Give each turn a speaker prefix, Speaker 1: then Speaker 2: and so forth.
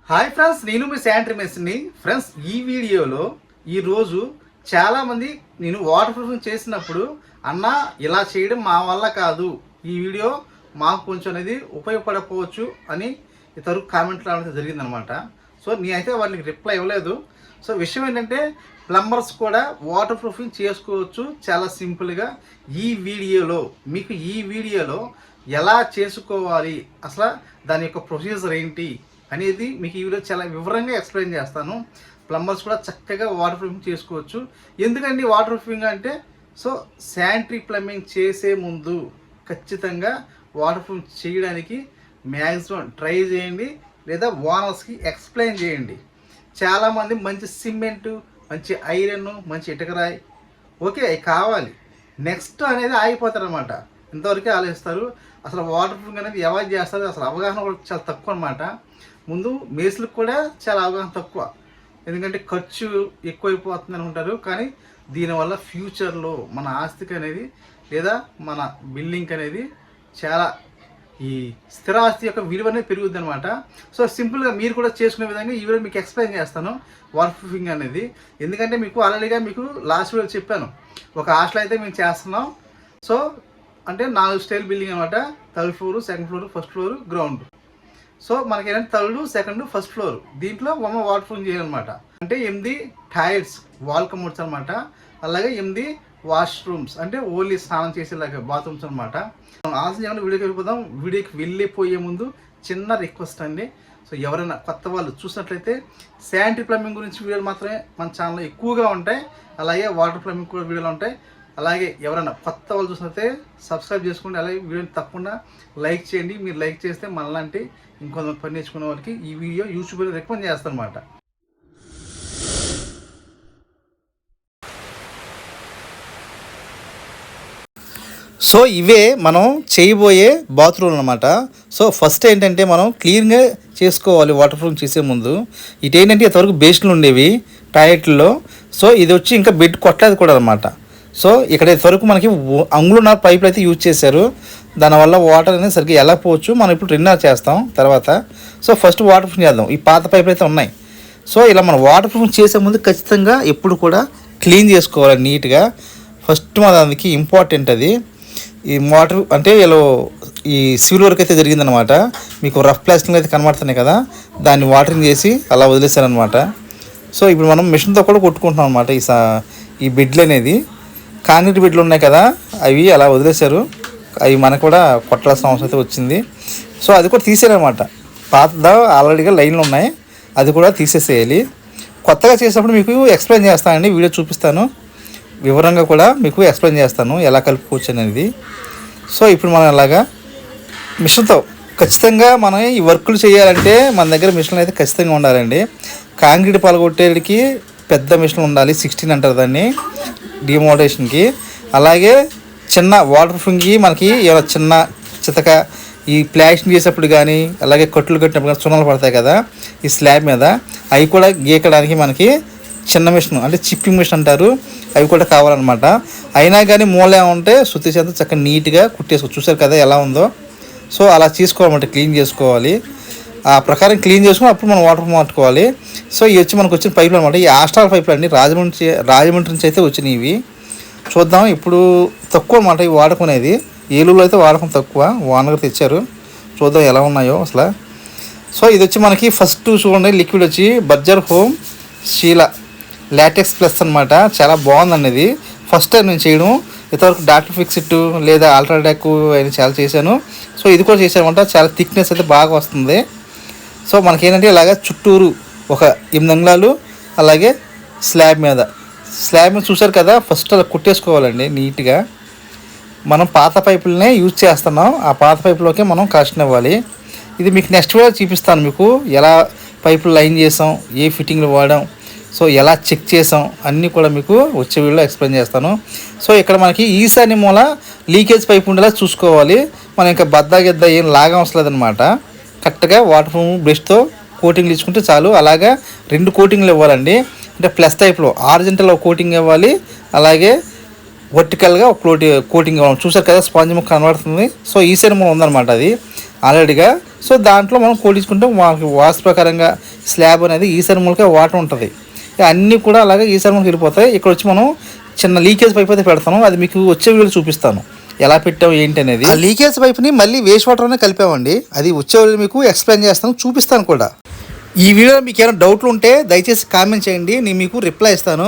Speaker 1: Hi friends, నేను మీ sanitary మెషిన్ని. Friends, ఈ వీడియోలో ఈరోజు చాలామంది నేను వాటర్ ప్రూఫింగ్ చేసినప్పుడు అన్న ఇలా చేయడం మా వల్ల కాదు, ఈ వీడియో మాకు కొంచెం అనేది ఉపయోగపడకపోవచ్చు అని ఇతరు కామెంట్లు రావడం జరిగిందనమాట. సో నేనైతే వాళ్ళకి రిప్లై ఇవ్వలేదు. సో విషయం ఏంటంటే ప్లంబర్స్ కూడా వాటర్ ప్రూఫింగ్ చేసుకోవచ్చు చాలా సింపుల్గా. మీకు ఈ వీడియోలో ఎలా చేసుకోవాలి, అసలు దాని యొక్క ప్రొసీజర్ ఏంటి అనేది మీకు ఈ వీడియో చాలా వివరంగా ఎక్స్ప్లెయిన్ చేస్తాను. ప్లంబర్స్ కూడా చక్కగా వాటర్ ప్రూఫింగ్ చేసుకోవచ్చు. ఎందుకండి వాటర్ ప్రూఫింగ్ అంటే, సో శానిటరీ ప్లంబింగ్ చేసే ముందు ఖచ్చితంగా వాటర్ ప్రూఫింగ్ చేయడానికి మ్యాక్సిమం ట్రై చేయండి, లేదా ఓనర్స్కి ఎక్స్ప్లెయిన్ చేయండి. చాలామంది మంచి సిమెంటు, మంచి ఐరన్, మంచి ఇటుకరాయి ఓకే అవి కావాలి, నెక్స్ట్ అనేది ఆగిపోతారనమాట. ఇంతవరకే ఆలోచిస్తారు. అసలు వాటర్ ప్రూఫింగ్ అనేది ఎవరు చేస్తారు, అసలు అవగాహన కూడా చాలా తక్కువ అనమాట. ముందు మేస్లకు కూడా చాలా అవగాహన తక్కువ, ఎందుకంటే ఖర్చు ఎక్కువైపోతుంది అనుకుంటారు. కానీ దీనివల్ల ఫ్యూచర్లో మన ఆస్తికి అనేది లేదా మన బిల్డింగ్ అనేది చాలా ఈ స్థిరాస్తి యొక్క విలువ అనేది పెరుగుద్ది అనమాట. సో సింపుల్గా మీరు కూడా చేసుకునే విధంగా ఈ వీడియో మీకు ఎక్స్ప్లెయిన్ చేస్తాను వాటర్ ప్రూఫింగ్ అనేది. ఎందుకంటే మీకు ఆల్రెడీగా మీకు లాస్ట్ వీడియో చెప్పాను, ఒక హాస్టల్ అయితే మేము చేస్తున్నాం. సో అంటే 4 స్టైల్ బిల్డింగ్ అనమాట. Third floor, second floor, first floor, ground. So మనకి ఏంటంటే థర్డ్, సెకండ్, ఫస్ట్ ఫ్లోర్, దీంట్లో వాటర్ ప్రూఫింగ్ చేయాలన్నమాట. అంటే 8 టైల్స్ వాల్ కమోడ్స్ అనమాట. అలాగే 8 వాష్రూమ్స్, అంటే ఓన్లీ స్నానం చేసేలాగా బాత్రూమ్స్ అనమాట. ఆలోచన వీడియోకి వెళ్ళిపోదాం. వీడియోకి వెళ్ళిపోయే ముందు చిన్న రిక్వెస్ట్ అండి. సో ఎవరైనా కొత్త వాళ్ళు చూసినట్లయితే శానిటరీ ప్లంబింగ్ గురించి వీడియోలు మాత్రమే మన ఛానల్లో ఎక్కువగా ఉంటాయి. అలాగే వాటర్ ప్లంబింగ్ కూడా వీడియోలు ఉంటాయి. అలాగే ఎవరైనా కొత్త వాళ్ళు చూసినట్లయితే సబ్స్క్రైబ్ చేసుకోండి. అలాగే వీడియోని తప్పకుండా లైక్ చేయండి. మీరు లైక్ చేస్తే మనలాంటి ఇంకొంతమంది పని నేర్చుకునే వాళ్ళకి ఈ వీడియో యూట్యూబ్లో రికమెండ్ చేస్తాను అనమాట. సో ఇవే మనం చేయబోయే బాత్రూమ్ అనమాట. సో ఫస్ట్ ఏంటంటే మనం క్లీన్గా చేసుకోవాలి వాటర్ ప్రూఫింగ్ చేసే ముందు. ఇటు ఏంటంటే ఇంతవరకు బేస్లు ఉండేవి టాయిలెట్లో. సో ఇది వచ్చి ఇంకా బెడ్ కొట్టలేదు కూడా అనమాట. సో ఇక్కడ ఇంతవరకు మనకి అంగుళన పైపులు అయితే యూజ్ చేశారు. దానివల్ల వాటర్ అనేది సరిగ్గా ఎలా పోవచ్చు మనం ఇప్పుడు రిన్నర్ చేస్తాం తర్వాత. సో ఫస్ట్ వాటర్ ప్రూఫింగ్ చేద్దాం. ఈ పాత పైపులు అయితే ఉన్నాయి. సో ఇలా మనం వాటర్ ప్రూఫింగ్ చేసే ముందు ఖచ్చితంగా ఎప్పుడు కూడా క్లీన్ చేసుకోవాలి నీట్గా. ఫస్ట్ మన దానికి ఇంపార్టెంట్ అది. ఈ వాటర్ అంటే ఇలా ఈ సివిల్ వర్క్ అయితే జరిగిందనమాట. మీకు రఫ్ ప్లాస్టింగ్ అయితే కనబడుతున్నాయి కదా, దాన్ని వాటరింగ్ చేసి అలా వదిలేశారనమాట. సో ఇప్పుడు మనం మిషన్తో కూడా కొట్టుకుంటున్నాం అనమాట. ఈ బెడ్లు అనేది కాంక్రీట్ బెడ్లు ఉన్నాయి కదా, అవి అలా వదిలేశారు. అవి మనకు కూడా కొట్టాల్సిన అవసరం అయితే వచ్చింది. సో అది కూడా తీసేయాలన్నమాట. పాతదా ఆల్రెడీగా లైన్లు ఉన్నాయి, అది కూడా తీసేసేయాలి. కొత్తగా చేసినప్పుడు మీకు ఎక్స్ప్లెయిన్ చేస్తానండి, వీడియో చూపిస్తాను వివరంగా కూడా మీకు ఎక్స్ప్లెయిన్ చేస్తాను ఎలా కలుపుకోవచ్చు అనేది. సో ఇప్పుడు మనం అలాగా మిషన్తో ఖచ్చితంగా మనం ఈ వర్కులు చేయాలంటే మన దగ్గర మిషన్లు అయితే ఖచ్చితంగా ఉండాలండి. కాంక్రీట్ పలగొట్టేటికి పెద్ద మిషన్ ఉండాలి, 16 అంటారు దాన్ని, డిమోడరేషన్కి. అలాగే చిన్న వాటర్ ప్రూఫింగ్కి మనకి ఏమైనా చిన్న చితక ఈ ప్లాస్టింగ్ చేసేప్పుడు కానీ, అలాగే కట్లు కట్టినప్పుడు కానీ సున్నాలు పడతాయి కదా ఈ స్లాబ్ మీద, అవి కూడా గీకడానికి మనకి చిన్న మిషన్ అంటే చిప్పింగ్ మిషన్ అంటారు, అవి కూడా కావాలన్నమాట. అయినా కానీ మూల ఏమంటే శుద్ధి చేత చక్కగా నీట్గా కుట్టేసుకోవచ్చు. చూసారు కదా ఎలా ఉందో. సో అలా చేసుకోవాలన్నమాట, క్లీన్ చేసుకోవాలి. ఆ ప్రకారం క్లీన్ చేసుకుని అప్పుడు మనం వాటర్ పట్టుకోవాలి. సో ఇవి వచ్చి మనకు వచ్చిన పైపులు అనమాట. ఈ ఆస్ట్రాల్ పైపులు అన్నీ రాజమండ్రి నుంచి అయితే వచ్చినాయి. ఇవి చూద్దాం. ఇప్పుడు తక్కువ అనమాట ఇవి వాడుకునేది. ఏలూరులో అయితే వాడకం తక్కువ, ఓనర్ తెచ్చారు. చూద్దాం ఎలా ఉన్నాయో అసలు. సో ఇది వచ్చి మనకి ఫస్ట్ చూడండి, లిక్విడ్ వచ్చి Berger home Sheela LaTeX plus అనమాట. చాలా బాగుందండి ఇది. ఫస్ట్ టైం నేను చేయడం. ఇంతవరకు డాక్టర్ ఫిక్సిట్ లేదా అల్ట్రాడాక్ అని చాలా చేశాను. సో ఇది కూడా చేశానమాట. చాలా థిక్నెస్ అయితే బాగా వస్తుంది. సో మనకేంటంటే ఇలాగ చుట్టూరు ఒక 8 అంగుళాలు, అలాగే స్లాబ్ మీద చూసారు కదా, ఫస్ట్ అలా కుట్టేసుకోవాలండి నీట్గా. మనం పాత పైపులనే యూజ్ చేస్తున్నాం, ఆ పాత పైపులోకే మనం కనెక్షన్ ఇవ్వాలి. ఇది మీకు నెక్స్ట్ వీడియో చూపిస్తాను, మీకు ఎలా పైపులు లైన్ చేసాం, ఏ ఫిట్టింగ్లు వాడాం, సో ఎలా చెక్ చేసాం అన్నీ కూడా మీకు వచ్చే వీడియోలో ఎక్స్ప్లెయిన్ చేస్తాను. సో ఇక్కడ మనకి ఈశాన్య మూల లీకేజ్ పైపు ఉండేలా చూసుకోవాలి. మనం ఇంకా బద్ద ఏం లాగా అవసరం లేదనమాట. కరెక్ట్గా వాటర్ ప్రూఫ్ బ్రష్తో కోటింగ్లు ఇచ్చుకుంటే చాలు. అలాగా 2 కోటింగ్లు ఇవ్వాలండి. అంటే ప్లస్ టైప్లో హారిజంటల్ ఒక కోటింగ్ ఇవ్వాలి, అలాగే వర్టికల్గా ఒక కోటింగ్ ఇవ్వాలి. చూసారు కదా స్పాంజ్ ముక్క కనబడుతుంది. సో ఈశాన్య మూల ఉందన్నమాట అది ఆల్రెడీగా. సో దాంట్లో మనం కోడించుకుంటే మనకి వాస్తు ప్రకారంగా స్లాబ్ అనేది ఈసారి మూలకే వాటర్ ఉంటుంది. అన్నీ కూడా అలాగే ఈసారి మూలకి వెళ్ళిపోతాయి. ఇక్కడ వచ్చి మనం చిన్న లీకేజ్ పైప్ అయితే పెడతాను, అది మీకు వచ్చే వీడియోలో చూపిస్తాను ఎలా పెట్టాం ఏంటి అనేది. ఆ లీకేజ్ పైప్ని మళ్ళీ వేస్ట్ వాటర్లోనే కలిపామండి, అది వచ్చే వీడియో మీకు ఎక్స్ప్లెయిన్ చేస్తాను, చూపిస్తాను కూడా. ఈ వీడియోలో మీకు ఏమైనా డౌట్లు ఉంటే దయచేసి కామెంట్ చేయండి, నేను మీకు రిప్లై ఇస్తాను.